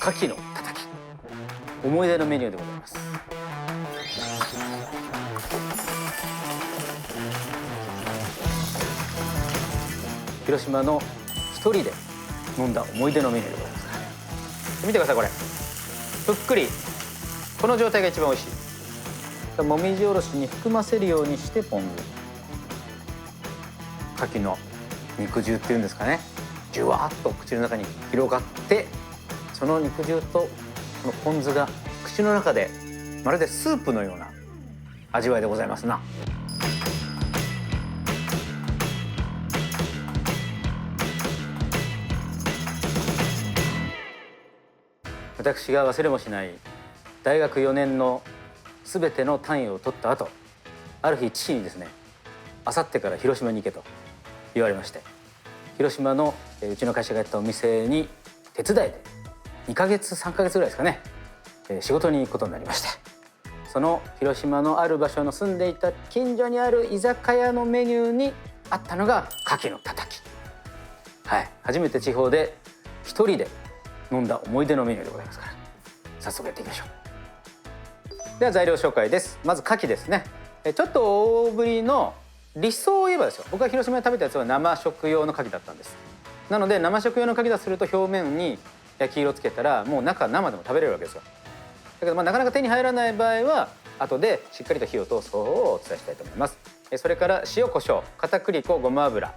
牡蠣のたたき、思い出のメニューでございます。広島の一人で飲んだ思い出のメニューでございますから。見てください、これぷっくり、この状態が一番美味しい。もみじおろしに含ませるようにしてポン酢、牡蠣の肉汁っていうんですかね、じゅわっと口の中に広がって、その肉汁とこのポン酢が口の中でまるでスープのような味わいでございますな。私が忘れもしない大学4年の全ての単位を取った後、ある日父にですね、あさってから広島に行けと言われまして、広島のうちの会社がやったお店に手伝いで2ヶ月3ヶ月ぐらいですかね、仕事に行くことになりまして、その広島のある場所の住んでいた近所にある居酒屋のメニューにあったのが牡蠣のたたき。はい、初めて地方で一人で飲んだ思い出のメニューでございますから、早速やっていきましょう。では材料紹介です。まず牡蠣ですね。ちょっと大ぶりの、理想を言えばですよ、僕が広島で食べたやつは生食用の牡蠣だったんです。なので生食用の牡蠣だとすると、表面に焼き色つけたらもう中生でも食べれるわけですよ。だけどなかなか手に入らない場合は後でしっかりと火を通す方法をお伝えしたいと思います。それから塩コショウ、片栗粉、ごま油、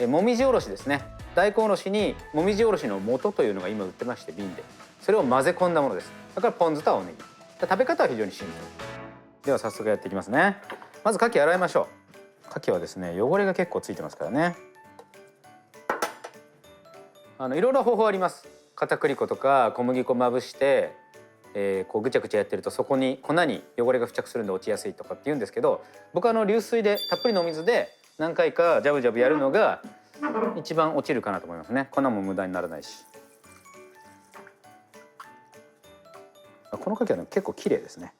もみじおろしですね。大根おろしにもみじおろしの素というのが今売ってまして、瓶でそれを混ぜ込んだものです。だからポン酢と青ネギ。食べ方は非常にシンプルでは早速やっていきますね。まず牡蠣洗いましょう。牡蠣はですね、汚れが結構ついてますからね。いろいろ方法あります。片栗粉とか小麦粉まぶして、こうぐちゃぐちゃやってるとそこに粉に汚れが付着するんで落ちやすいとかって言うんですけど、僕は流水でたっぷりのお水で何回かジャブジャブやるのが一番落ちるかなと思いますね。粉も無駄にならないし。この牡蠣はね、結構綺麗ですね。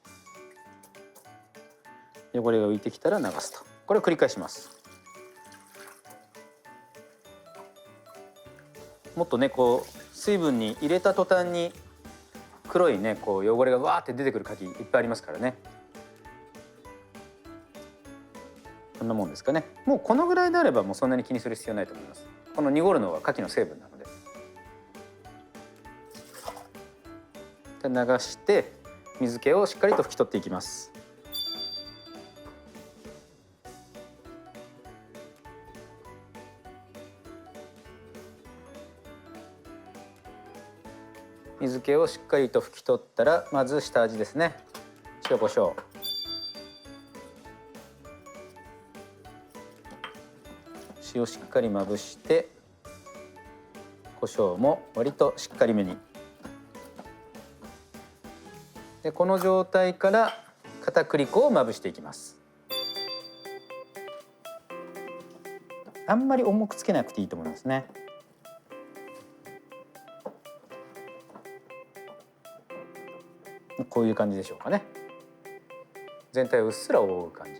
汚れが浮いてきたら流すと。これを繰り返します。もっとね、こう水分に入れた途端に黒いね、こう汚れがわーって出てくる牡蠣いっぱいありますからね。こんなもんですかね。もうこのぐらいであればもうそんなに気にする必要ないと思います。この濁るのは牡蠣の成分なので。流して水気をしっかりと拭き取っていきます。水気をしっかりと拭き取ったら、まず下味ですね。塩コショウ、塩しっかりまぶして、胡椒も割としっかりめに。でこの状態から片栗粉をまぶしていきます。あんまり重くつけなくていいと思いますね。こういう感じでしょうかね。全体をうっすら覆う感じ。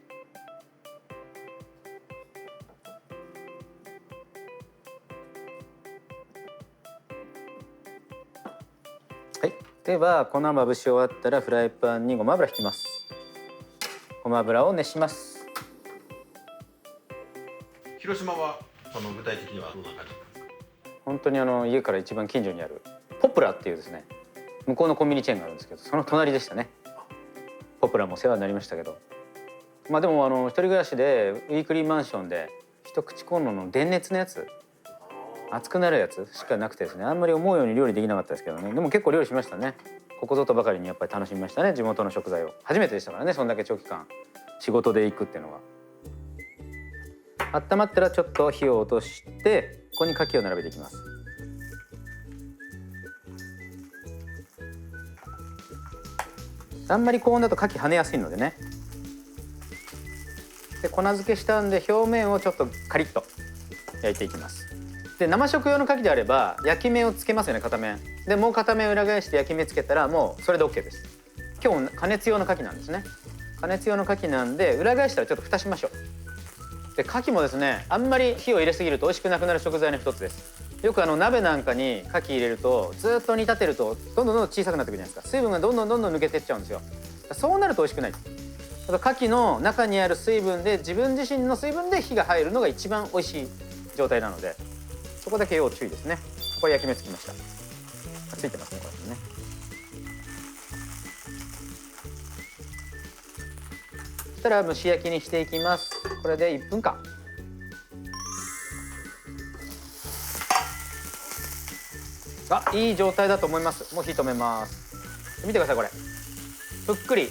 はい、では粉まぶし終わったらフライパンにごま油引きます。ごま油を熱します。広島は具体的にはどんな感じなんですか？本当に家から一番近所にあるポプラっていうですね、向こうのコンビニチェーンがあるんですけど、その隣でしたね。ポプラも世話になりましたけど、まあでも一人暮らしでウィークリーマンションで一口コンロの電熱のやつ、熱くなるやつしかなくてですね、あんまり思うように料理できなかったですけどね。でも結構料理しましたね。ここぞとばかりにやっぱり楽しみましたね、地元の食材を。初めてでしたからね、そんだけ長期間仕事で行くっていうのは。温まったらちょっと火を落として、ここに牡蠣を並べていきます。あんまり高温だと牡蠣跳ねやすいのでね。で粉漬けしたんで表面をちょっとカリッと焼いていきます。で生食用の牡蠣であれば焼き目をつけますよね、片面で。もう片面裏返して焼き目つけたらもうそれで OK です。今日加熱用の牡蠣なんですね。加熱用の牡蠣なんで裏返したらちょっと蓋しましょう。で牡蠣もですね、あんまり火を入れすぎると美味しくなくなる食材の一つです。よく鍋なんかに牡蠣入れるとずっと煮立てるとどんどん小さくなってくるじゃないですか。水分がどんどん抜けていっちゃうんですよ。そうなると美味しくない。牡蠣の中にある水分で自分自身の水分で火が入るのが一番美味しい状態なので、そこだけ要注意ですね。これ焼き目つきました。ついてますね、これね。そしたら蒸し焼きにしていきます。これで1分間。いい状態だと思います。もう火止めます。見てください、これぷっくり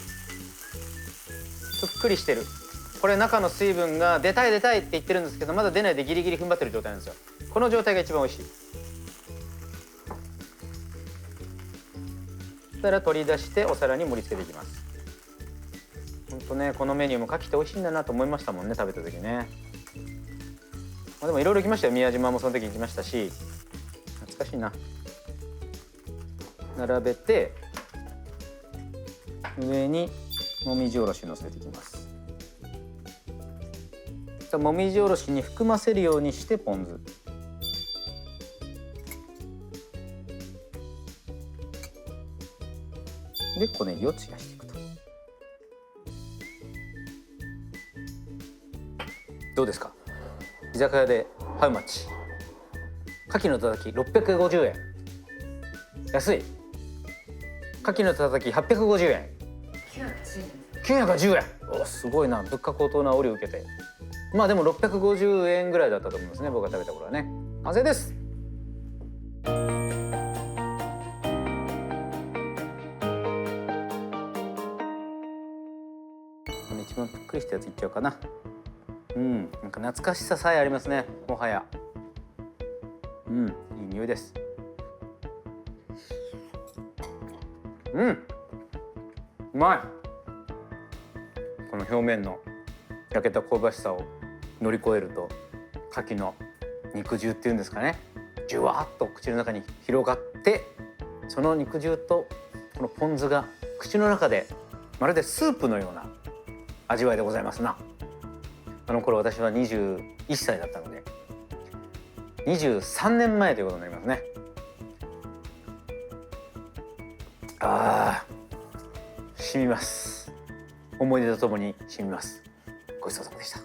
してる。これ中の水分が出たいって言ってるんですけど、まだ出ないでギリギリ踏ん張ってる状態なんですよ。この状態が一番美味しい。そしたら取り出してお皿に盛り付けていきます。ほんとね、このメニューも牡蠣って美味しいんだなと思いましたもんね、食べた時ね。でもいろいろ来ましたよ。宮島もその時に来ましたし、懐かしいな。並べて上にもみじおろしをのせていきます。もみじおろしに含ませるようにしてポン酢。で小ネギを散らしていくと。どうですか？居酒屋でハウマッチ。牡蠣のたたき650円。安い。牡蠣のたたき850円。910円。お、すごいな。物価高騰な折を受けて。まあでも650円ぐらいだったと思いますね、僕が食べた頃はね。完成です。一番ぷっくりしたやついっちゃおうかな。なんか懐かしささえありますね、もはや。いい匂いです。うまい。この表面の焼けた香ばしさを乗り越えると、牡蠣の肉汁っていうんですかね、じゅわっと口の中に広がって、その肉汁とこのポン酢が口の中でまるでスープのような味わいでございますな。あの頃私は21歳だったので、23年前ということになりますね。染みます。思い出とともに染みます。ごちそうさまでした。